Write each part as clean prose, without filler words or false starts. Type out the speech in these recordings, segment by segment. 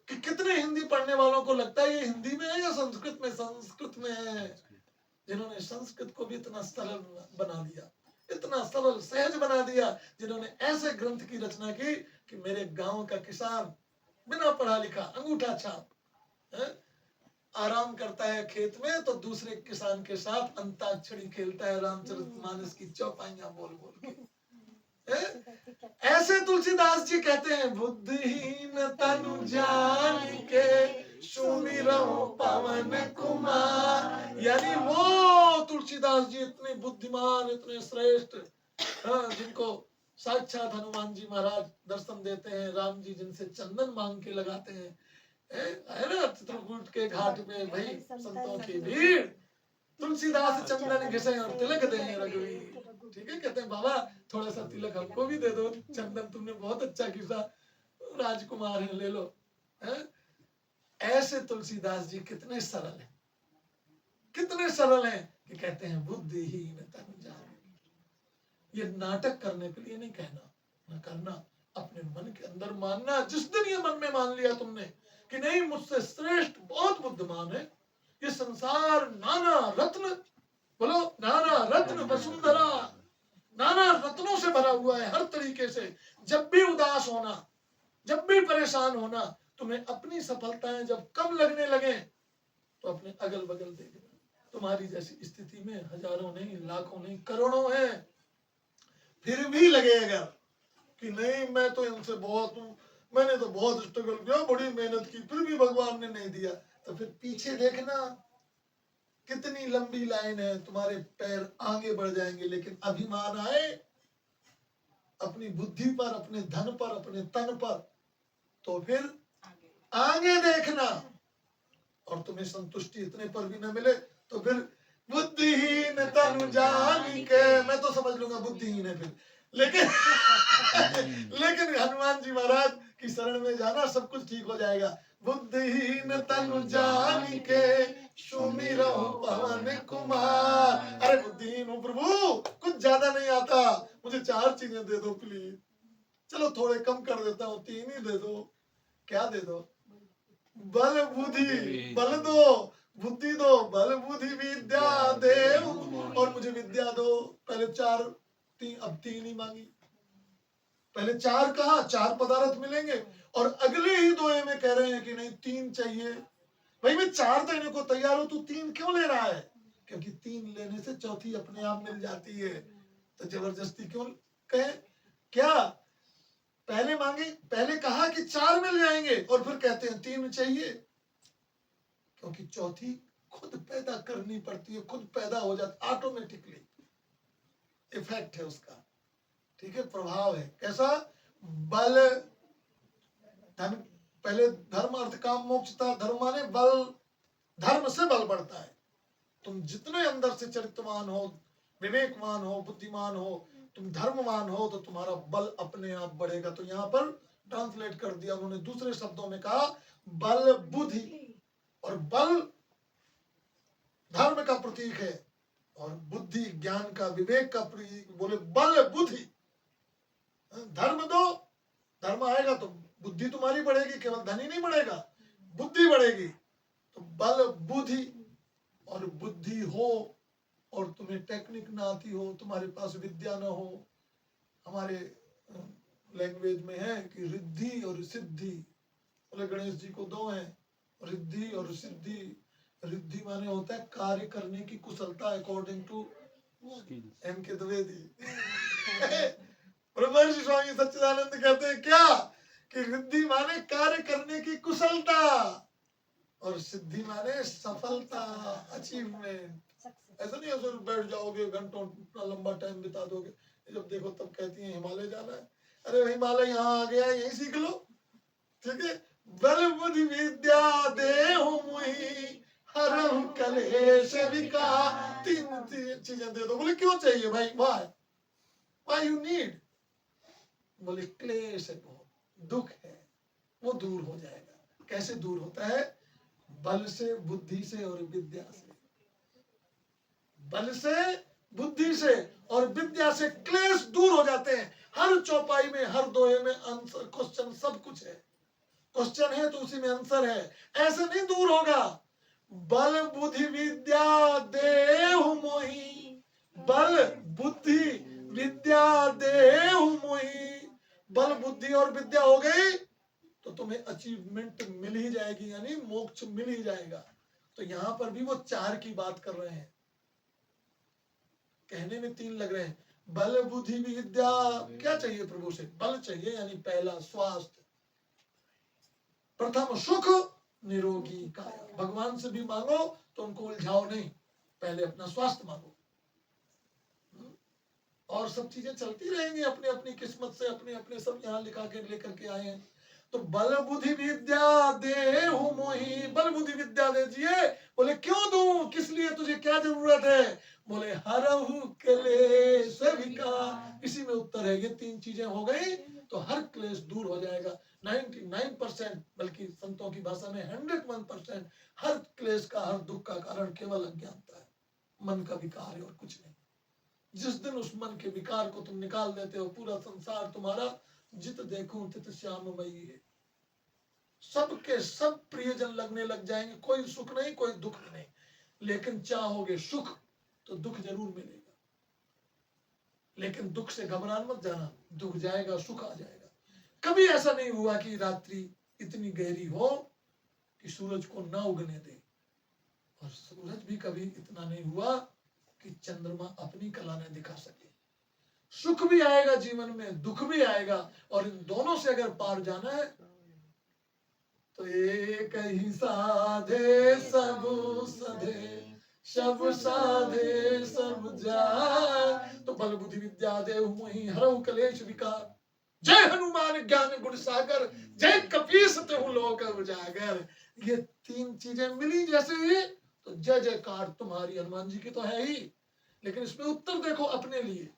कि कितने हिंदी पढ़ने वालों को लगता है ये हिंदी में है या संस्कृत में? संस्कृत में है। जिन्होंने संस्कृत को भी इतना सरल बना दिया, इतना सरल सहज बना दिया, जिन्होंने ऐसे ग्रंथ की रचना की कि मेरे गांव का किसान बिना पढ़ा लिखा अंगूठा छाप आराम करता है खेत में, तो दूसरे किसान के साथ अंताक्षरी खेलता है रामचरितमानस की चौपाइयां बोल बोल के। ऐसे तुलसीदास जी कहते हैं, बुद्धिहीन तनु जान के सुमिरो पवन कुमार। यानी वो तुलसीदास जी इतने बुद्धिमान, इतने श्रेष्ठ, जिनको साक्षात हनुमान जी महाराज दर्शन देते हैं, राम जी जिनसे चंदन मांग के लगाते हैं, है ना, चित्रकूट के घाट पे भाई संतों की भीड़, तुलसीदास चंदन घिसे और तिलक दें रघुवीर। ठीक है, कहते हैं बाबा थोड़ा सा तिलक हमको भी दे दो, चंदन तुमने बहुत अच्छा घिसा, राजकुमार है, ले लो। ऐसे तुलसीदास जी कितने सरल हैं, कितने सरल हैं कि कहते हैं बुद्धिहीन तनु जान। ये नाटक करने के लिए नहीं कहना, न करना, अपने मन के अंदर मानना। जिस दिन ये मन में मान लिया तुमने कि नहीं मुझसे श्रेष्ठ बहुत बुद्धिमान है, ये संसार नाना रत्न, बोलो नाना रत्न वसुंधरा, नाना रत्नों से भरा हुआ है हर तरीके से। जब भी उदास होना, जब भी परेशान होना, तुम्हें अपनी सफलताएं जब कम लगने लगे तो अपने अगल बगल देखना, तुम्हारी जैसी स्थिति में हजारों नहीं, लाखों नहीं, करोड़ों हैं। फिर भी लगेगा कि नहीं मैं तो इनसे बहुत हूं, मैंने तो बहुत स्ट्रगल किया, बड़ी मेहनत की, फिर भी भगवान ने नहीं दिया, तो फिर पीछे देखना कितनी लंबी लाइन है, तुम्हारे पैर आगे बढ़ जाएंगे। लेकिन अभिमान आए अपनी बुद्धि पर, अपने धन पर, अपने तन पर, तो फिर आगे देखना। और तुम्हें संतुष्टि इतने पर भी न मिले तो फिर बुद्धिहीन तनु जान के, मैं तो समझ लूंगा बुद्धिहीन है फिर, लेकिन लेकिन हनुमान जी महाराज की शरण में जाना, सब कुछ ठीक हो जाएगा। बुद्धिहीन तनु जान के सुमिरो पवन कुमार। अरे बुद्धिहीन हूँ प्रभु, कुछ ज्यादा नहीं आता, मुझे 4 चीजें दे दो प्लीज, चलो थोड़े कम कर देता हूँ, 3 ही दे दो। क्या दे दो? बल बुद्धि, बल दो, बुद्धि दो, बल बुद्धि विद्या दे, और मुझे विद्या दो। पहले 4, 3, अब 3 ही मांगी। पहले 4 कहा, 4 पदार्थ मिलेंगे, और अगले ही दोहे में कह रहे हैं कि नहीं 3 चाहिए। भाई मैं 4 देने को तैयार हूं, तू 3 क्यों ले रहा है? क्योंकि 3 लेने से चौथी अपने आप मिल जाती है, तो जबरदस्ती क्यों कहे? क्या पहले मांगे, पहले कहा कि 4 मिल जाएंगे, और फिर कहते हैं 3 चाहिए, क्योंकि चौथी खुद पैदा करनी पड़ती है, खुद पैदा हो जाती ऑटोमेटिकली, इफेक्ट है उसका। ठीक है, प्रभाव है। कैसा? बल धन, पहले धर्म अर्थ काम मोक्ष था। धर्म माने बल, धर्म से बल बढ़ता है। तुम जितने अंदर से चरित्रवान हो, विवेकवान हो, बुद्धिमान हो, तुम धर्मवान हो, तो तुम्हारा बल अपने आप बढ़ेगा। तो यहाँ पर ट्रांसलेट कर दिया उन्होंने, दूसरे शब्दों में कहा बल बुद्धि, और बल धर्म का प्रतीक है, और बुद्धि ज्ञान का, विवेक का प्रतीक। बोले बल बुद्धि, धर्म दो, धर्म आएगा तो बुद्धि तुम्हारी बढ़ेगी, केवल धन ही नहीं बढ़ेगा, बुद्धि बढ़ेगी। तो बल बुद्धि और बुद्धि हो, और तुम्हें टेक्निक ना आती हो, तुम्हारे पास विद्या ना हो। हमारे लैंग्वेज में है कि रिद्धि और सिद्धि। बोले गणेश जी को 2 हैं, रिद्धि और सिद्धि। रिद्धि माने होता है कार्य करने की कुशलता, अकॉर्डिंग टू एम के द्विवेदी। ब्रह्मर्षि स्वामी सच्चिदानंद कहते हैं क्या कि रिद्धि माने कार्य करने की कुशलता, और सिद्धि माने सफलता, अचीवमेंट। ऐसा नहीं ऐसे बैठ जाओगे घंटों, इतना लंबा टाइम बिता दोगे, जब देखो तब कहती है हिमालय जाना है। अरे हिमालय यहाँ आ गया, यही सीख लो। ठीक है, बल बुद्धि विद्या देहु मुहि हरहु कलेश विकार। 3 चीजें दे दो। बोले क्यों चाहिए भाई? Why you need? बोले क्लेश है, बहुत दुख है, वो दूर हो जाएगा। कैसे दूर होता है? बल से, बुद्धि से और विद्या से। बल से, बुद्धि से और विद्या से क्लेश दूर हो जाते हैं। हर चौपाई में, हर दोहे में आंसर, क्वेश्चन, सब कुछ है। क्वेश्चन है तो उसी में आंसर है, ऐसे नहीं दूर होगा। बल बुद्धि विद्या देहु मोहि, बल बुद्धि विद्या देहु मोहि। बल बुद्धि और विद्या हो गई तो तुम्हें अचीवमेंट मिल ही जाएगी, यानी मोक्ष मिल ही जाएगा। तो यहां पर भी वो 4 की बात कर रहे हैं, कहने में 3 लग रहे हैं। बल बुद्धि विद्या, क्या चाहिए प्रभु से? बल चाहिए, यानी पहला स्वास्थ्य, प्रथम सुख, निरोगी काया। भगवान से भी मांगो तो उनको उलझाओ नहीं, पहले अपना स्वास्थ्य मांगो, और सब चीजें चलती रहेंगी अपनी अपनी किस्मत से, अपने अपने सब यहाँ लिखा के लेकर के आए हैं। तो बल बुद्धि विद्या देहु मोहि, बल बुद्धि विद्या दीजिए। बोले क्यों दूं, किस लिए, तुझे क्या जरूरत है? बोले हरहु क्लेश विकार। इसी में उत्तर है, ये 3 चीजें हो गई तो हर क्लेश दूर हो जाएगा। 99%, बल्कि संतों की भाषा में 101%, हर क्लेश का, हर दुख का कारण केवल अज्ञानता है, मन का विकार है और कुछ नहीं। जिस दिन उस मन के विकार को तुम निकाल देते हो, पूरा संसार तुम्हारा जित देखूं तित श्याममयी है, सबके सब प्रियजन लगने लग जाएंगे, कोई सुख नहीं, कोई दुख नहीं। लेकिन चाहोगे सुख तो दुख जरूर मिलेगा, लेकिन दुख से घबरा मत जाना, दुख जाएगा सुख आ जाएगा। कभी ऐसा नहीं हुआ कि रात्रि इतनी गहरी हो कि सूरज को ना उगने दे, और सूरज भी कभी इतना नहीं हुआ कि चंद्रमा अपनी कला ने दिखा सके। सुख भी आएगा जीवन में, दुख भी आएगा, और इन दोनों से अगर पार जाना है तो एक ही साधे सब सधे, सब साधे सब जाए। तो बल बुद्धि विद्या देहु मोहि, हरहु क्लेश विकार। जय हनुमान ज्ञान गुण सागर, जय कपीस तिहुँ लोक उजागर। ये 3 चीजें मिली जैसे ही तो जय जयकार तुम्हारी। हनुमान जी की तो है ही, लेकिन इसमें उत्तर देखो अपने लिए,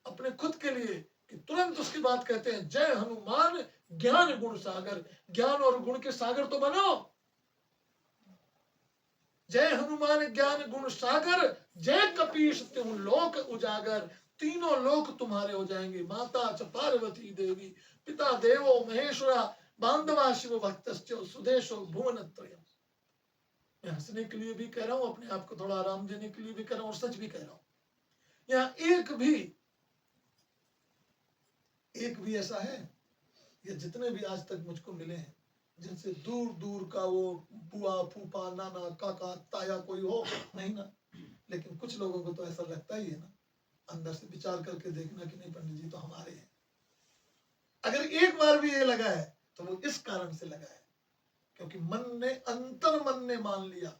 अपने खुद के लिए, कि तुरंत उसकी बात कहते हैं, जय हनुमान ज्ञान गुण सागर। ज्ञान और गुण के सागर तो बनो। जय हनुमान ज्ञान गुण सागर, जय कपीस तिहुँ लोक उजागर। तीनों लोक तुम्हारे हो जाएंगे, माता च पार्वती देवी, पिता देवो महेश्वरा, बांधवा शिव भक्तश्च सुदेशो भुवन त्रयम्। मैं हंसने के लिए भी कह रहा हूं, अपने आप को थोड़ा आराम देने के लिए भी कह रहा हूं, और सच भी कह रहा हूं। यहाँ एक भी ऐसा है, ये जितने भी आज तक मुझको मिले हैं, जिनसे दूर दूर का वो बुआ फूफा नाना काका ताया कोई हो नहीं ना, लेकिन कुछ लोगों को तो ऐसा लगता ही है ना, अंदर से विचार करके देखना कि नहीं पंडित जी तो हमारे हैं। अगर एक बार भी ये लगा है तो वो इस कारण से लगा है क्योंकि मन ने मान लिया।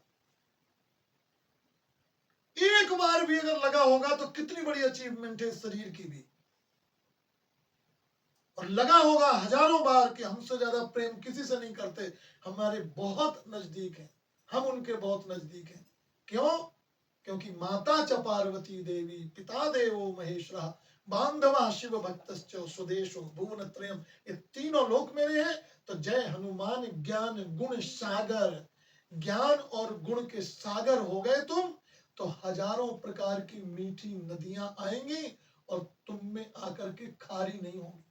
एक बार भी अगर लगा होगा तो कितनी बड़ी अचीवमेंट है शरीर की भी, और लगा होगा हजारों बार कि हमसे ज्यादा प्रेम किसी से नहीं करते, हमारे बहुत नजदीक हैं, हम उनके बहुत नजदीक हैं। क्यों? क्योंकि माता च पार्वती देवी, पिता देवो महेश्वरा, बांधवा शिव भक्तश्च स्वदेशो भुवन त्रयम्। ये तीनों लोक मेरे हैं। तो जय हनुमान ज्ञान गुण सागर, ज्ञान और गुण के सागर हो गए तुम, तो हजारों प्रकार की मीठी नदियां आएंगी और तुम में आकर के खारी नहीं होंगी।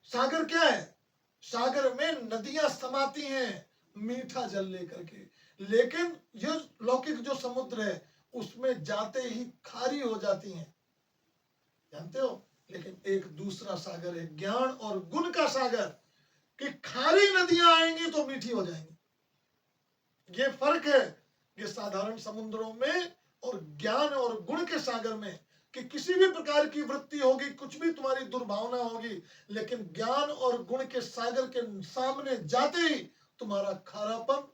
सागर क्या है? सागर में नदियां समाती हैं मीठा जल लेकर के, लेकिन ये लौकिक जो समुद्र है उसमें जाते ही खारी हो जाती हैं, जानते हो। लेकिन एक दूसरा सागर है, ज्ञान और गुण का सागर, कि खारी नदियां आएंगी तो मीठी हो जाएंगी। ये फर्क है ये साधारण समुद्रों में और ज्ञान और गुण के सागर में, कि किसी भी प्रकार की वृत्ति होगी, कुछ भी तुम्हारी दुर्भावना होगी, लेकिन ज्ञान और गुण के सागर के सामने जाते ही तुम्हारा खारापन,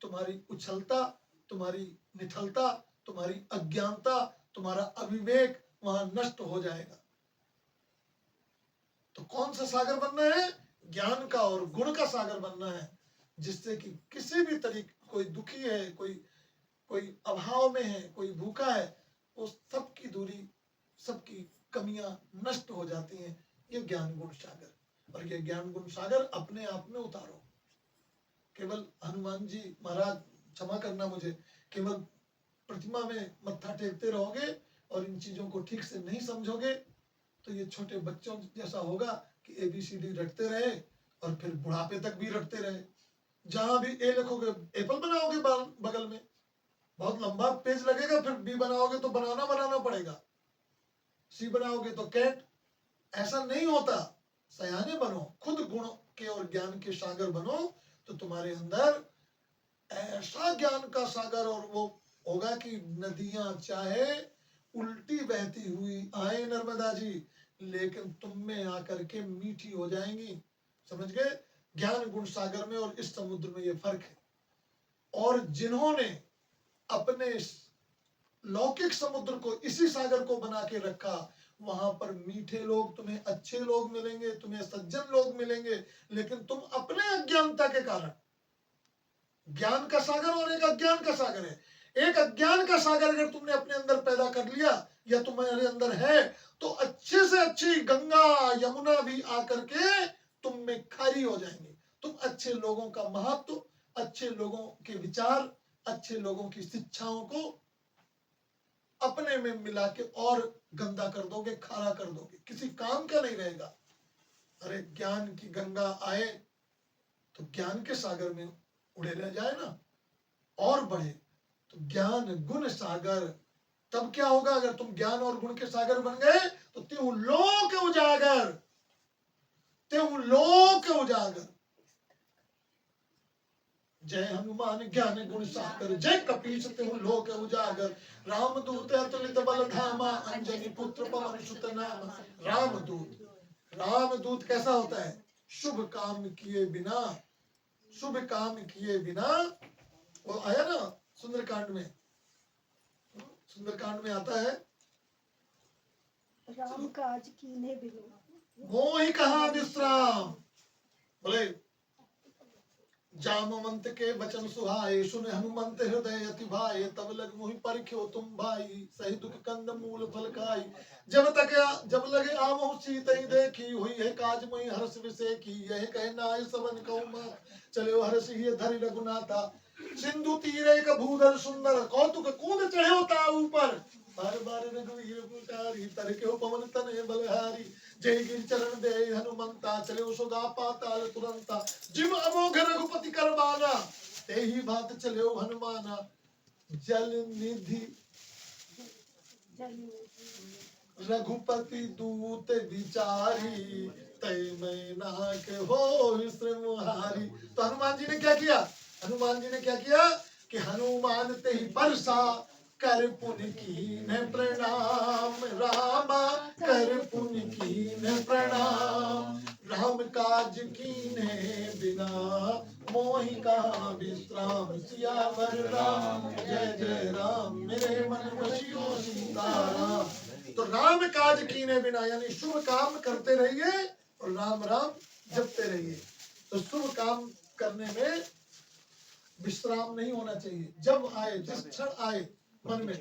तुम्हारी उछलता, तुम्हारी निठलता, तुम्हारी अज्ञानता, तुम्हारा अविवेक वहां नष्ट हो जाएगा। तो कौन सा सागर बनना है? ज्ञान का और गुण का सागर बनना है, जिससे कि किसी भी तरीके, कोई दुखी है, कोई अभाव में है, कोई भूखा है, वो सबकी दूरी, सबकी कमियां नष्ट हो जाती हैं। ये ज्ञान गुण सागर, और ये ज्ञान गुण सागर अपने आप में उतारो। केवल हनुमान जी महाराज क्षमा करना मुझे, केवल प्रतिमा में मत्था टेकते रहोगे और इन चीजों को ठीक से नहीं समझोगे तो ये छोटे बच्चों जैसा होगा कि ABCD रटते रहे और फिर बुढ़ापे तक भी रखते रहे। जहां भी ए लिखोगे एप्पल बनाओगे बगल में, बहुत लंबा पेज लगेगा, फिर बी बनाओगे तो बनाना पड़ेगा, सी बनाओगे तो कैट। ऐसा नहीं होता। सयाने बनो, खुद गुण के और ज्ञान के सागर बनो, तो तुम्हारे अंदर ऐसा ज्ञान का सागर और वो होगा कि नदियां चाहे उल्टी बहती हुई आए नर्मदा जी, लेकिन तुम में आकर के मीठी हो जाएंगी। समझ गए? ज्ञान गुण सागर में और इस समुद्र में ये फर्क है। और जिन्होंने अपने लौकिक समुद्र को, इसी सागर को बना के रखा, वहां पर मीठे लोग तुम्हें, अच्छे लोग मिलेंगे, तुम्हें सज्जन लोग मिलेंगे, लेकिन तुम अपने अज्ञानता के कारण, ज्ञान का सागर और एक अज्ञान का सागर है। एक अज्ञान का सागर अगर तुमने अपने अंदर पैदा कर लिया या तुम्हारे अंदर है, तो अच्छे से अच्छी गंगा यमुना भी आकर के तुम में खारी हो जाएंगी। तुम अच्छे लोगों का महत्व, अच्छे लोगों के विचार, अच्छे लोगों की शिक्षाओं को अपने में मिला के और गंदा कर दोगे, खारा कर दोगे, किसी काम का नहीं रहेगा। अरे ज्ञान की गंगा आए तो ज्ञान के सागर में उड़े रह जाए ना, और बढ़े। तो ज्ञान गुण सागर, तब क्या होगा? अगर तुम ज्ञान और गुण के सागर बन गए तो त्यों लोक उजागर, त्यों लोक उजागर। जय हनुमान ज्ञान गुण सागर, जय कपीस त्यों लोक उजागर। रामदूत अतुलित बल धामा, अंजनी पुत्र पवन सुत नामा। रामदूत, रामदूत कैसा होता है? शुभ काम किए बिना, शुभ काम किए बिना, वो आया ना सुंदरकांड में, सुंदरकांड में आता है, राम काज कीन्हे बिनु मोहि कहा विश्राम। बोले जामवंत के वचन सुहाए, सुन हनुमंत हृदय अति भाए। तब लग मोहि परख्यो तुम भाई, सही दुख कंद मूल फल खाई। जब लगे आमोह सीतई देखी, हुई है काज मोहि हर्ष विषय की। यह कहे नाय सबन कहूँ, चले हर्ष ही धरि रघुनाथा। सिंधु तीरे का भूधर सुंदर, कौतुक कूद चढ़े होता ऊपर। बार बार रघुवीर पुकारी, तरक्यो पवन तनय बलहारी। जय गिर चरण दे हनुमंता, चले सुधा पाताल तुरंता। जिम अमोघ रघुपति करबाना, ते ही बात चले हनुमाना। जल निधि रघुपति दूत विचारी, तय मैं नाक हो श्रृमुहारी। तो हनुमान जी ने क्या किया? हनुमान जी ने क्या किया कि हनुमान ते ही बरसा, कर पुनि कीन्ह प्रणाम। रामा कर पुनि कीन्ह प्रणाम। राम काज कीन्हे बिना, मोहि कहा विश्राम। सियावर राम जय जय राम, मेरे मन बसियो सीताराम। तो राम काज कीने बिना, यानी शुभ काम करते रहिए और राम राम जपते रहिए। तो शुभ काम करने में विश्राम नहीं होना चाहिए। जब आए, जिस क्षण आए मन में,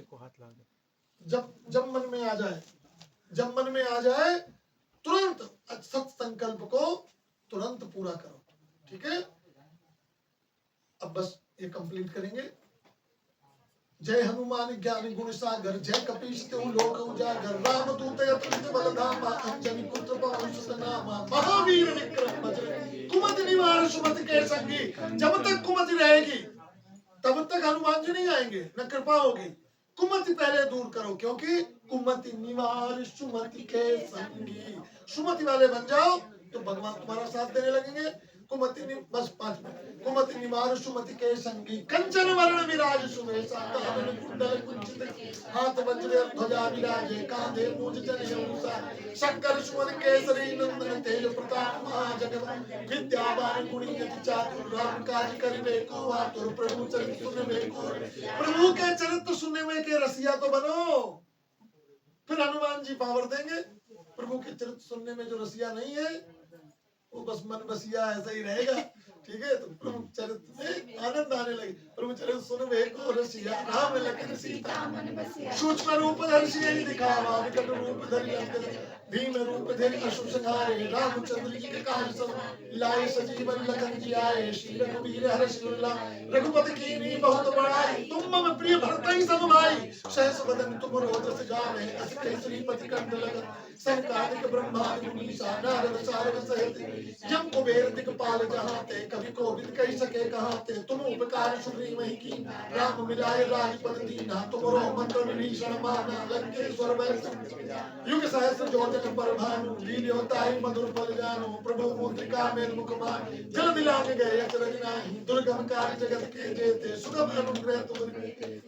जब मन में आ जाए, जब मन में आ जाए, तुरंत सत संकल्प को तुरंत पूरा करो। ठीक है? अब बस ये कंप्लीट करेंगे। जय हनुमान ज्ञान गुण सागर, जय कपीस त्यों लोक उजागर। रामदूत अतुलित बल धामा, अंजनी पुत्र पवन सुत नामा। महावीर विक्रम बजरंगी, कुमति निवार सुमति के संगी। जब तक कुमति रहेगी तब तक हनुमान जी नहीं आएंगे, न कृपा होगी। कुमति पहले दूर करो, क्योंकि कुमति निवार सुमति के संगी। सुमति वाले बन जाओ तो भगवान तुम्हारा साथ देने लगेंगे। कुमति बस 5 मिनट। कुमति निवार सुमति के संगी, कंचन वरण विराज सुवेशा। कानन कुंडल कुंचित, हाथ वज्र ध्वजा विराजे। कांधे मूंज जनेऊसा, शंकर सुमन केसरी नंदन। तेज प्रताप महाजगवंदन, विद्यावान गुणी अति चातुर। राम काज करिबे को आतुर, प्रभु चरित सुनबे को। प्रभु के चरित्र सुनने में के रसिया तो बनो, फिर हनुमान जी पावर देंगे। प्रभु के चरित्र सुनने में जो रसिया नहीं है, वो बस मन बसिया ऐसा ही रहेगा। ठीक है? तो प्रभु चरित्र में आनंद आने लगे। प्रभु चरण सुन वे को रसिया, राम लखन सीता मन बसिया। सूक्ष्म रूप धरि सियहि दिखावा, विकट रूप धरि लंक जय। भीम रूप धरि असुर संहारे, रामचंद्र जी के काज सब लाए सजीवन लखन जियाए। श्री रघुवीर हर्ष उल्लास, रघुपति कीन्ही बहुत बड़ाई। तुम मम प्रिय भरतहि सम भाई, सहस बदन तुम रोजस जाने। अस कहि श्रीपति कंठ लगन, सनकादिक ब्रह्मादि मुनीसा। नारद सारद सहित जम कुबेर दिखपाल जहाते। कवि कोविद कहि सके कहाते, तुम उपकार सुग्रीव ही कीन्हा। राम मिलाए राजपद दीन्हा, तुमरो मंत्र विभीषण माना। लंकेश्वर वै युग सहस्र जो जन पर भानु, लील्योताहि मधुर फल जानु। प्रभु मुद्रिका मेल मुख माहि, जल दिलांग गए अचरज नाही। दुर्गम काज जगत के जेते, सुगम अनुग्रह तुम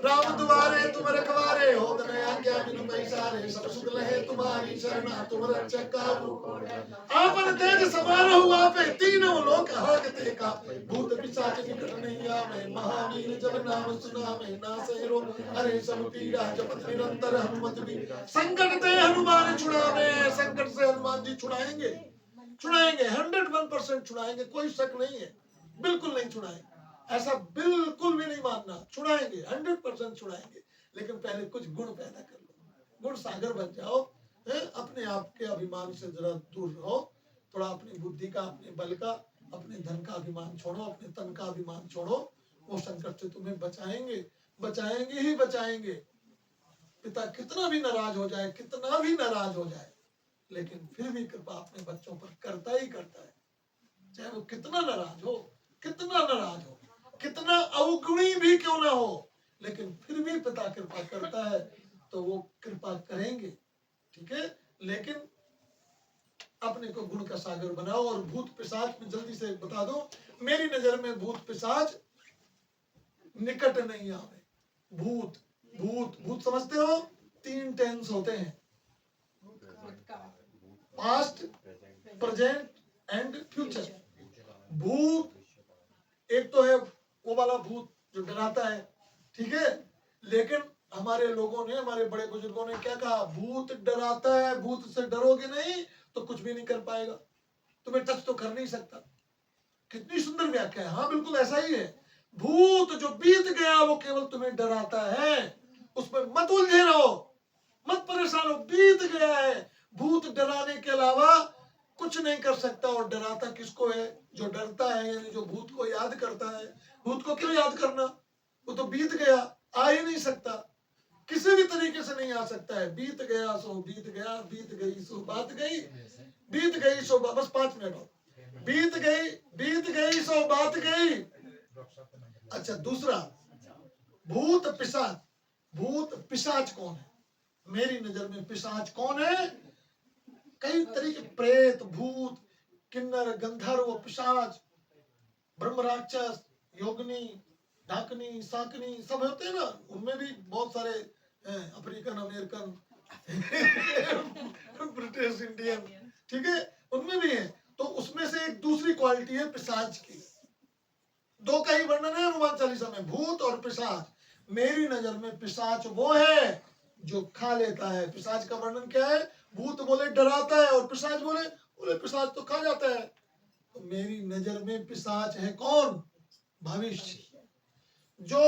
राम दुआरे तुम रखवारे। हो तनय आज्ञा बिनु पैसारे, सब सुख लहे तुम्हारी शरणा। तुम रक्षक काहू को डरना, आपन तेज समारोह आपे। तीनों लोक हाकते कापे, भूत पिशाच निकट नहीं आवे। महावीर जब नाम सुनावे, नासै रोग हरे सब पीड़ा। जपत निरंतर हनुमत बीरा, संकट ते हनुमान छुड़ावे। संकट से हनुमान जी छुड़ाएंगे, छुड़ाएंगे 101% छुड़ाएंगे, कोई शक नहीं है। बिल्कुल नहीं छुड़ाएंगे, ऐसा बिल्कुल भी नहीं मानना। छुड़ाएंगे 100% छुड़ाएंगे, लेकिन पहले कुछ गुण पैदा कर लो, गुण सागर बन जाओ। अपने आप के अभिमान से जरा दूर रहो, थोड़ा अपनी बुद्धि का, अपने बल का, अपने धन का अभिमान छोड़ो, अपने तन का अभिमान छोड़ो। वो संकट से तुम्हें बचाएंगे, बचाएंगे ही बचाएंगे। पिता कितना भी नाराज हो जाए, कितना भी नाराज हो जाए, लेकिन फिर भी कृपा अपने बच्चों पर करता ही करता है। चाहे वो कितना नाराज हो, कितना नाराज हो, कितना अवगुणी भी क्यों ना हो, लेकिन फिर भी पिता कृपा करता है, तो वो कृपा करेंगे। ठीक है, लेकिन अपने को गुण का सागर बनाओ। और भूत पिशाच में जल्दी से बता दो, मेरी नजर में भूत पिशाच निकट नहीं आवे। भूत भूत भूत समझते हो, 3 टेंस होते हैं, पास्ट, प्रेजेंट एंड फ्यूचर। भूत एक तो है वो वाला भूत जो डराता है, ठीक है, लेकिन हमारे लोगों ने, हमारे बड़े बुजुर्गों ने क्या कहा, भूत डराता है, भूत से डरोगे नहीं तो कुछ भी नहीं कर पाएगा, तुम्हें टच तो कर नहीं सकता। कितनी सुंदर व्याख्या है। हाँ बिल्कुल ऐसा ही है। भूत जो बीत गया वो केवल तुम्हें डराता है, उसमें मत उलझे रहो, मत परेशान हो, बीत गया है। भूत डराने के अलावा कुछ नहीं कर सकता। और डराता किसको है? जो डरता है, यानी जो भूत को याद करता है। भूत को क्यों याद करना, वो तो बीत गया, आ ही नहीं सकता, किसी भी तरीके से नहीं आ सकता है। बीत गया सो बीत गया, बीत गई सो बात गई, बीत गई सो बस 5 मिनट और, बीत गई सो बात गई। अच्छा, दूसरा भूत पिशाच। भूत पिशाच कौन है? मेरी नजर में पिशाच कौन है? कई तरीके, प्रेत, भूत, किन्नर, गंधर्व, पिशाच, ब्रह्म राक्षस, योगिनी, डाकनी, साकनी, सब होते हैं ना। उनमें भी बहुत सारे अफ्रीकन, अमेरिकन, ब्रिटिश, इंडियन, ठीक है, उनमें भी है। तो उसमें से एक दूसरी क्वालिटी है पिशाच की। 2 का ही वर्णन है हनुमान चालीसा में, भूत और पिशाच। मेरी नजर में पिशाच वो है जो खा लेता है। पिशाच का वर्णन क्या है? भूत बोले डराता है, और पिशाच बोले पिशाच तो खा जाता है। तो मेरी नजर में पिशाच है कौन? भविष्य। जो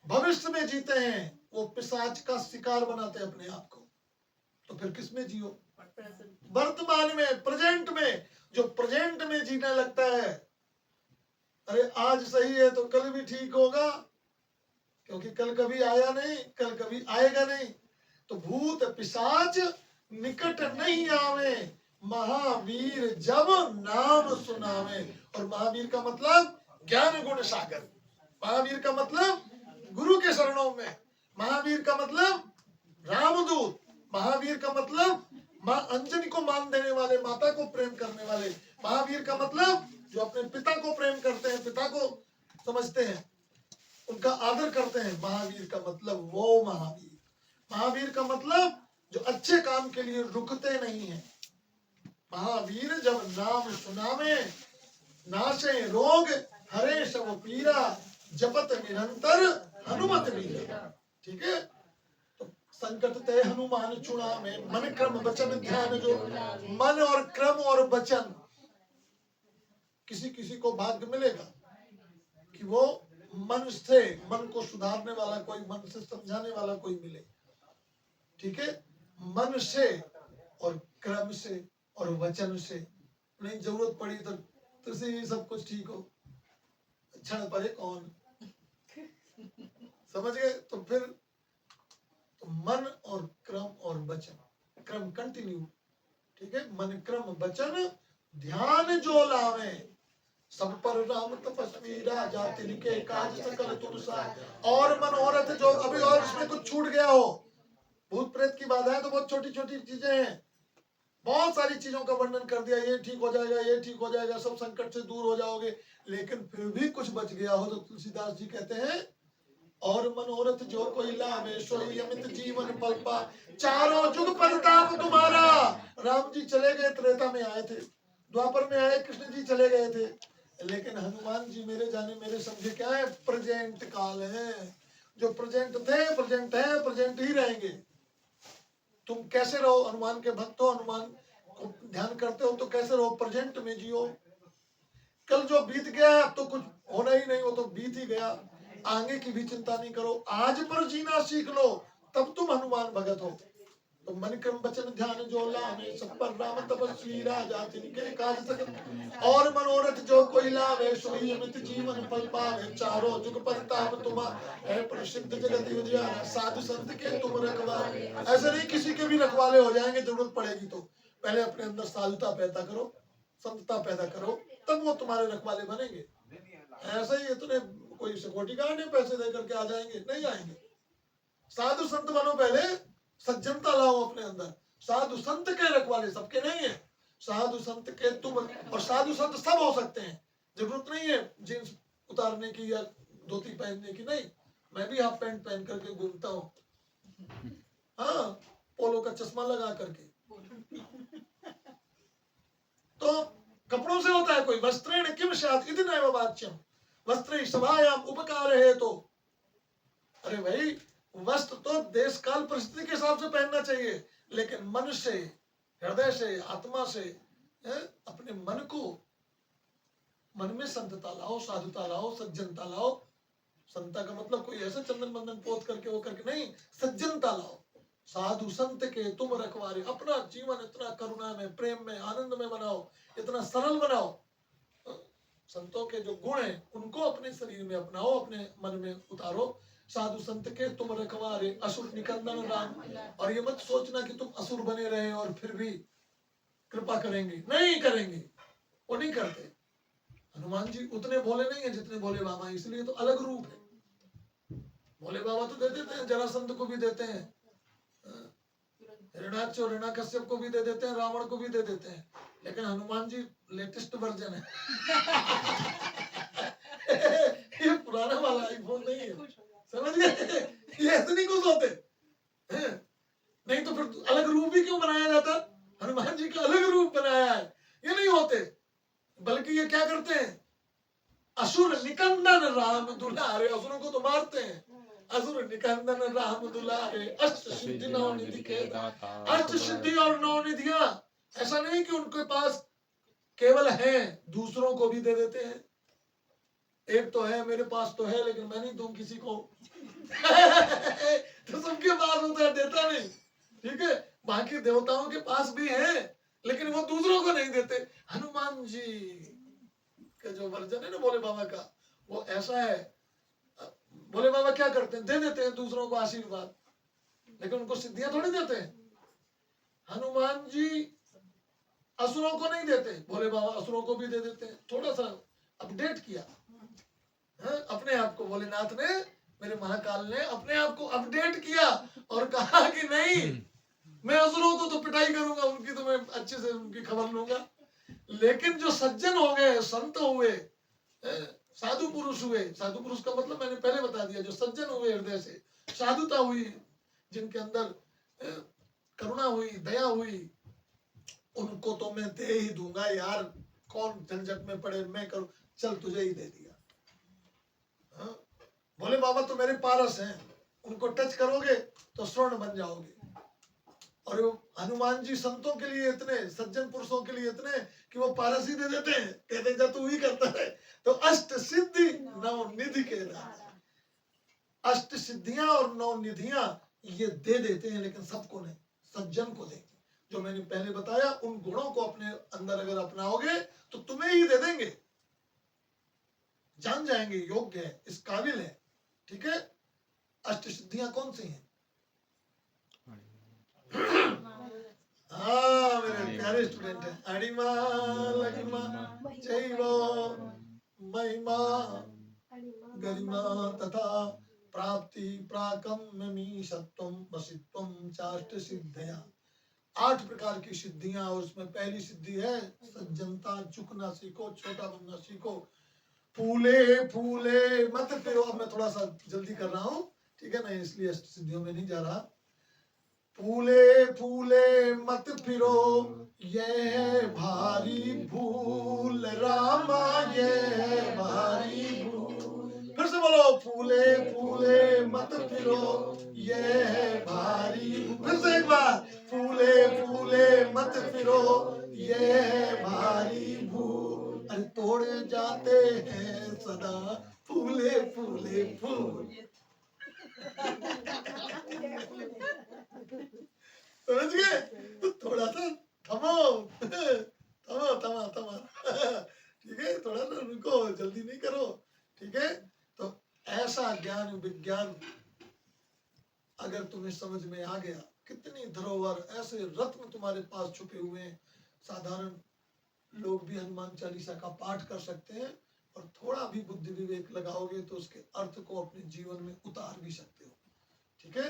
भविष्य में जीते हैं वो पिशाच का शिकार बनाते हैं अपने आप को। तो फिर किस में जियो? वर्तमान में, प्रेजेंट में। जो प्रेजेंट में जीने लगता है, अरे आज सही है तो कल भी ठीक होगा, क्योंकि कल कभी आया नहीं, कल कभी आएगा नहीं। तो भूत पिशाच निकट नहीं आवे, महावीर जब नाम सुनावे। और महावीर का मतलब ज्ञान गुण सागर, महावीर का मतलब गुरु के शरणों में, महावीर का मतलब रामदूत, महावीर का मतलब माँ अंजनी को मान देने वाले, माता को प्रेम करने वाले, महावीर का मतलब जो अपने पिता को प्रेम करते हैं, पिता को समझते हैं, उनका आदर करते हैं। महावीर का मतलब वो महावीर। महावीर का मतलब जो अच्छे काम के लिए रुकते नहीं है। महावीर जब नाम सुनावे, नाशे रोग हरे सब पीरा, जपत निरंतर हनुमत बीरा। ठीक है, तो संकट ते हनुमान चुना में, मन क्रम वचन ध्यान। जो मन और क्रम और वचन, किसी किसी को भाग्य मिलेगा कि वो मन से, मन को सुधारने वाला कोई, मन से समझाने वाला कोई मिले, ठीक है, मन से और क्रम से और वचन से। नहीं जरूरत पड़ी तो से ही सब कुछ ठीक हो, क्षण परे कौन, समझ गए? तो फिर तो मन और क्रम और वचन, क्रम कंटिन्यू, ठीक है, मन क्रम वचन ध्यान जो लावे, सब पर राम तपस्वी राजा तिनके काज सकल तुम साय। और मनोरथ जो, अभी और इसमें कुछ छूट गया हो, भूत प्रेत की बाधाएं तो बहुत छोटी छोटी चीजें हैं, बहुत सारी चीजों का वर्णन कर दिया, ये ठीक हो जाएगा, ये ठीक हो जाएगा, सब संकट से दूर हो जाओगे, लेकिन फिर भी कुछ बच गया हो तो तुलसीदास जी कहते हैं और मनोरथ जो कोई लावे सोई अमित जीवन पल्पा, चारों जुग प्रताप तुम्हारा। राम जी चले गए, त्रेता में आए थे, द्वापर में आए, कृष्ण जी चले गए थे, लेकिन हनुमान जी मेरे जाने मेरे समझे क्या है, प्रेजेंट काल है, जो प्रेजेंट थे प्रेजेंट है, प्रेजेंट ही रहेंगे। तुम कैसे रहो, हनुमान के भक्त हो, हनुमान को ध्यान करते हो तो कैसे रहो, प्रेजेंट में जियो। कल जो बीत गया है अब तो कुछ होना ही नहीं, वो तो बीत ही गया, आगे की भी चिंता नहीं करो, आज पर जीना सीख लो, तब तुम हनुमान भगत हो। तो मन क्रम वचन ध्यान जो लावे, सब पर राम तपस्वी राजा तिनके काज सकल। और मनोरथ जो कोई लावे सोई अमित जीवन फल पावे, चारों जुग परताप तुम्हारा है प्रसिद्ध जगत उजियारा, साधु संत के तुम रखवाले। ऐसे नहीं किसी के भी रखवाले हो जाएंगे, जरूरत पड़ेगी तो पहले अपने अंदर साधुता पैदा करो, संतता पैदा करो, तब वो तुम्हारे रखवाले बनेंगे। ऐसे ही इतने कोई सिक्योरिटी गार्ड है पैसे दे करके आ जाएंगे, नहीं आएंगे। साधु संत बनो, पहले सज्जनता लाओ अपने अंदर, साधु संत के रखवाले सबके नहीं है, साधु संत के तुम, और साधु संत सब हो सकते हैं, जरूरत नहीं है जींस उतारने की या धोती पहनने की, नहीं, मैं भी हाफ पैंट पहन करके घूमता हूँ, हाँ, पोलो का चश्मा लगा करके। तो कपड़ों से होता है कोई, वस्त्रेण किम स्यात् इति नैव वाच्यम, वस्त्रे सभायाम उपकार है तो, अरे भाई वस्त्र तो देश काल परिस्थिति के हिसाब से पहनना चाहिए, लेकिन मन से, हृदय से, आत्मा से, अपने मन को, मन में संतता लाओ, साधुता लाओ, सज्जनता लाओ। संता का मतलब कोई ऐसा चंदन बंदन पोत करके वो करके नहीं, सज्जनता लाओ, साधु संत के तुम रखवारे। अपना जीवन इतना करुणा में, प्रेम में, आनंद में बनाओ, इतना सरल बनाओ, संतों के जो गुण हैं उनको अपने शरीर में अपनाओ, अपने मन में उतारो। साधु संत के तुम रखवारे, असुर निकंदन राम। और ये मत सोचना कि तुम असुर बने रहे और फिर भी कृपा करेंगे, नहीं करेंगे, वो नहीं करते। हनुमान जी उतने भोले नहीं है जितने भोले बाबा, इसलिए तो अलग रूप है। भोले बाबा तो दे देते हैं, जरासंध को भी देते हैं, हिरण्याक्ष और हिरण्यकश्यप को भी दे देते हैं, रावण को भी दे देते हैं, लेकिन हनुमान जी लेटेस्ट वर्जन है। ये पुराना वाला आईफोन नहीं है, समझ गए? ये ऐसे नहीं खुश होते हैं? नहीं तो फिर अलग रूप ही क्यों बनाया जाता? हनुमान जी का अलग रूप बनाया है, ये नहीं होते, बल्कि ये क्या करते हैं, असुर निकंदन राम दुलारे, असुरों को तो मारते हैं, असुर निकंदन राम दुलारे, अष्ट सिद्धि नौ निधि के दाता। अष्ट सिद्धि और नौ निधियां, ऐसा नहीं कि उनके पास केवल है, दूसरों को भी दे देते हैं। एक तो है, मेरे पास तो है, लेकिन मैं नहीं दूं किसी को। तो सबके पास होता है, देता नहीं, ठीक है। बाकी देवताओं के पास भी है, लेकिन वो दूसरों को नहीं देते। हनुमान जी का जो वर्जन है ना भोले बाबा का, वो ऐसा है। भोले बाबा क्या करते हैं, दे देते हैं दूसरों को आशीर्वाद, लेकिन उनको सिद्धियां थोड़ी देते हैं। हनुमान जी असुरों को नहीं देते, भोले बाबा असुरों को भी दे देते हैं। थोड़ा सा अपडेट किया अपने आप को, भोलेनाथ ने, मेरे महाकाल ने अपने आप को अपडेट किया और कहा कि नहीं, मैं असुरों को तो पिटाई करूंगा, उनकी तो मैं अच्छे से उनकी खबर लूंगा, लेकिन जो सज्जन हो गए, संत हुए, साधु पुरुष हुए, साधु पुरुष का मतलब मैंने पहले बता दिया, जो सज्जन हुए, हृदय से साधुता हुई, जिनके अंदर करुणा हुई, दया हुई, उनको तो मैं दे ही दूंगा यार, कौन झंझट में पड़े, मैं करूं, चल तुझे ही दे दिया। भोले बाबा तो मेरे पारस हैं, उनको टच करोगे तो स्वर्ण बन जाओगे। और हनुमान जी संतों के लिए इतने, सज्जन पुरुषों के लिए इतने कि वो पारस ही दे देते हैं, कहते हैं तू ही करता है। तो अष्ट सिद्धि नौ निधि के दाता। अष्ट सिद्धियां और नौ निधियां ये दे देते हैं, लेकिन सबको नहीं, सज्जन को देंगे। जो मैंने पहले बताया, उन गुणों को अपने अंदर अगर अपनाओगे तो तुम्हें ही दे देंगे, जान जाएंगे योग्य है, इस काबिल है। ठीक है। अष्ट सिद्धियां कौन सी हैं? हाँ मेरे प्यारे स्टूडेंट हैं। अणिमा लगिमा चैव महिमा गरिमा तथा प्राप्ति प्राकम्यमीशत्वं वसित्वं चाष्ट सिद्धया। 8 प्रकार की सिद्धियां, और उसमें पहली सिद्धि है सज्जनता। झुकना सीखो, छोटा बनना सीखो। फूले फूले मत फिरो। अब मैं थोड़ा सा जल्दी कर रहा हूँ, ठीक है ना, इसलिए अष्ट सिद्धियों में नहीं जा रहा। फूले फूले मत फिरो, ये है भारी भूल रामा, ये है भारी भूल। फिर से बोलो, फूले फूले मत फिरो, ये है भारी भूल। फिर से एक बार, फूले फूले मत फिरो, ये है भारी भूल। अरे तोड़ जाते हैं सदा फूले फूले फूल। समझ गए? तो थोड़ा सा थमो, थमो थमा थमा, ठीक है, थोड़ा सा रुको, जल्दी नहीं करो। ठीक है। तो ऐसा ज्ञान विज्ञान अगर तुम्हें समझ में आ गया, कितनी धरोहर, ऐसे रत्न तुम्हारे पास छुपे हुए हैं। साधारण लोग भी हनुमान चालीसा का पाठ कर सकते हैं, और थोड़ा भी बुद्धि विवेक लगाओगे तो उसके अर्थ को अपने जीवन में उतार भी सकते हो। ठीक है।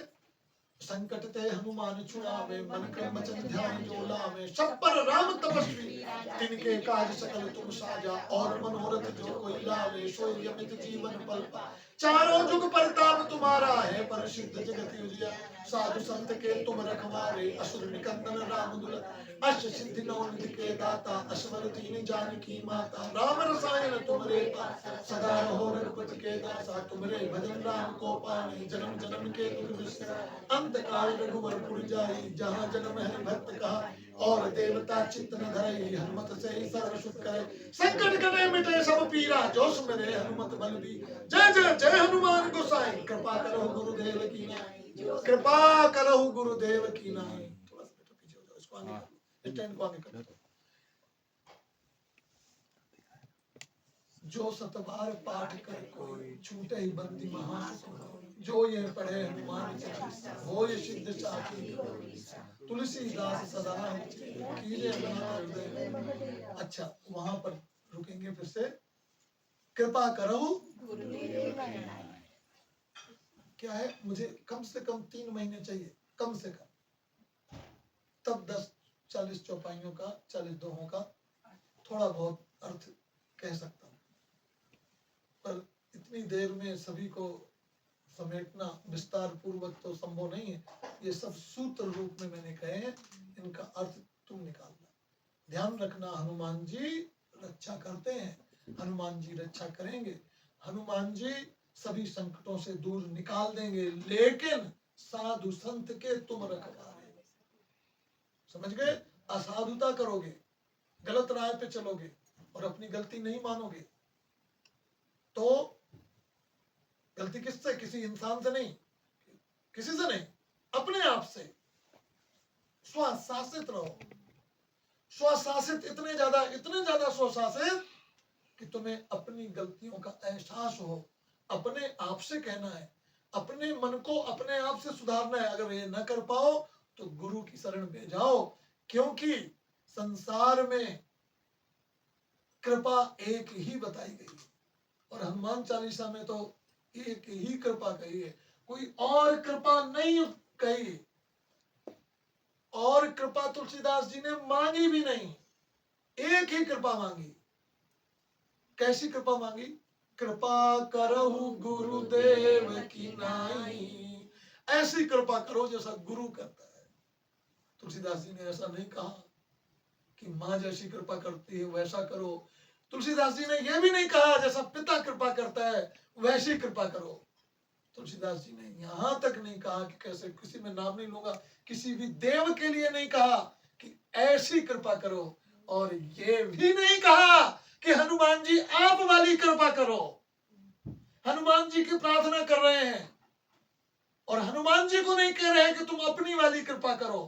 संकट ते हनुमान छुड़ावे, मन क्रम वचन ध्यान जो लावे। सब पर राम तपस्वी, तिनके काज सकल तुम साजा। और मनोरथ जो कोई लावे, सोई अमित जीवन फल पाए। चारों जुग परताप तुम्हारा है, पर सिद्ध जगत उजियारा। साधु संत के तुम रखवारे, असुर निकंदन राम दुलारे। अष्ट सिद्धि नौ निधि के दाता, असवर तीन जानकी माता। राम रसायन तुम्हारे पासा, सदा रहो रघुपति के दासा। तुम्हारे भजन राम को पावे, जन्म जन्म के दुख बिसराए। अंत काल रघुवर पुर जाई, जहाँ जन्म हरि भक्त कहा। और देवता चित्त न धरई, हनुमत से ही सर्व सुख करे। संकट कटे मिटे सब पीरा, जो सुमिरे हनुमत बल भी। जय जय जय हनुमान गोसाई, कृपा करो गुरुदेव की नाई। कृपा करो गुरुदेव की नाई। थोड़ा सा बेटा पीछे हो जाओ, इसको आगे कर लो, स्टैंड को आगे कर लो। जो सतबार पाठ कर कोई, छूटे ही बंदी महासुख। जो ये पढ़े हनुमान चालीसा, हो ये सिद्ध साखी। तुलसीदास सदा कीजे बना हृदय। अच्छा, वहां पर रुकेंगे फिर से। कृपा करो क्या है, मुझे कम से कम 3 महीने चाहिए, कम से कम, तब 10-40 चौपाइयों का, 40 दोहों का थोड़ा बहुत अर्थ कह सकता हूँ। पर इतनी देर में सभी को समेटना विस्तार पूर्वक तो संभव नहीं है। ये सब सूत्र रूप में मैंने कहे हैं, इनका अर्थ तुम निकालना। ध्यान रखना, हनुमान जी रक्षा करते हैं, हनुमान जी रक्षा करेंगे, हनुमान जी सभी संकटों से दूर निकाल देंगे, लेकिन साधु संत के तुम रखवारे। समझ गए? असाधुता करोगे, गलत राह पे चलोगे और अपनी गलती नहीं मानोगे तो गलती किससे? किसी इंसान से नहीं, किसी से नहीं, अपने आप से। स्वशासित रहो, स्वशासित, इतने ज्यादा स्वशासित कि तुम्हें अपनी गलतियों का एहसास हो। अपने आप से कहना है, अपने मन को अपने आप से सुधारना है। अगर ये न कर पाओ तो गुरु की शरण में जाओ, क्योंकि संसार में कृपा एक ही बताई गई है, और हनुमान चालीसा में तो एक ही कृपा कही है, कोई और कृपा नहीं कही। और कृपा तुलसीदास जी ने मांगी भी नहीं, एक ही कृपा मांगी। कैसी कृपा मांगी? कृपा करहु गुरुदेव की नाई। ऐसी कृपा करो जैसा गुरु करता है। तुलसीदास जी ने ऐसा नहीं कहा कि माँ जैसी कृपा करती है वैसा करो। तुलसीदास जी ने यह भी नहीं कहा जैसा पिता कृपा करता है वैसी कृपा करो। तुलसीदास जी ने यहाँ तक नहीं कहा कि कैसे, किसी में नाम नहीं लूंगा, किसी भी देव के लिए नहीं कहा कि ऐसी कृपा करो, और ये भी नहीं कहा कि हनुमान जी आप वाली कृपा करो। हनुमान जी की प्रार्थना कर रहे हैं और हनुमान जी को नहीं कह रहे हैं कि तुम अपनी वाली कृपा करो।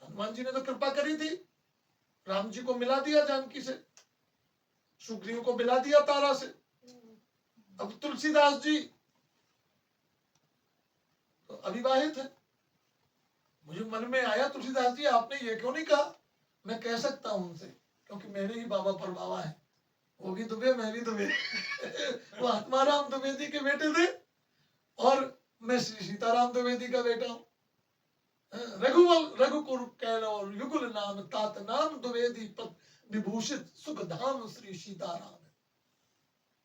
हनुमान जी ने तो कृपा करी थी, राम जी को मिला दिया जानकी से, सुग्रीव को मिला दिया तारा से। अब तुलसीदास जी तो अविवाहित है। मुझे मन में आया, तुलसीदास जी आपने ये क्यों नहीं कहा? मैं कह सकता हूं उनसे, क्योंकि मेरे ही बाबा पर बाबा है, वो भी दुबे मैं भी दुबे वो आत्माराम द्विवेदी के बेटे थे और मैं श्री सीताराम द्विवेदी का बेटा हूं। रघुकुल कैरव युगल नाम तात नाम द्विवेदी पद विभूषित सुख धाम श्री सीताराम।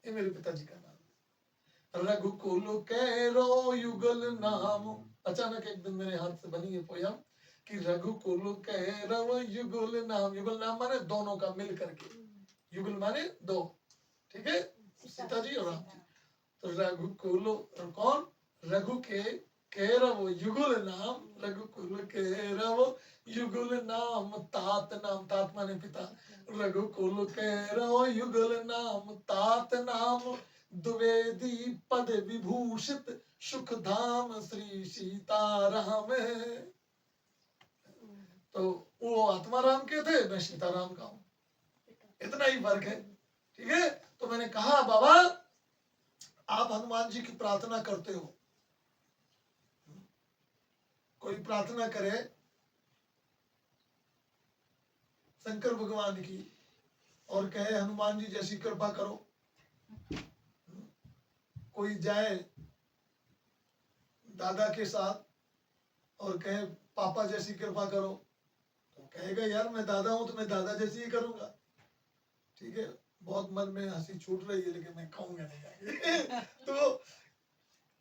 ये मेरे पिताजी का नाम है। रघुकुल कैरव युगल नाम। अचानक एक दिन मेरे हाथ से बनी ये पोयम कि रघुकुल कैरव युगल नाम। युगल नाम माने दोनों का मिल करके, युगल माने दो, ठीक है, सीता जी और राम जी। तो रघुकुल कौन? रघु के कैरव युगल नाम, रघुकुल कैरव युगल नाम तात नाम, तात माने पिता। रघुकुल कैरव युगल नाम तात नाम द्विवेदी पद विभूषित सुख धाम श्री सीताराम। तो वो आत्माराम के थे, मैं सीताराम का हूं, इतना ही फर्क है, ठीक है। तो मैंने कहा बाबा आप हनुमान जी की प्रार्थना करते हो, कोई प्रार्थना करे शंकर भगवान की और कहे हनुमान जी जैसी कृपा करो, कोई जाए दादा के साथ और कहे पापा जैसी कृपा करो, तो कहेगा यार मैं दादा हूं तो मैं दादा जैसी ही करूंगा, ठीक है। बहुत मन में हंसी छूट रही है लेकिन मैं कहूंगा नहीं तो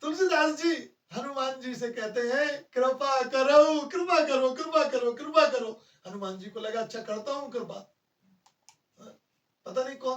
तुलसीदास जी हनुमान जी से कहते हैं कृपा करो कृपा करो कृपा करो कृपा करो। हनुमान जी को लगा अच्छा करता हूं कृपा, पता नहीं कौन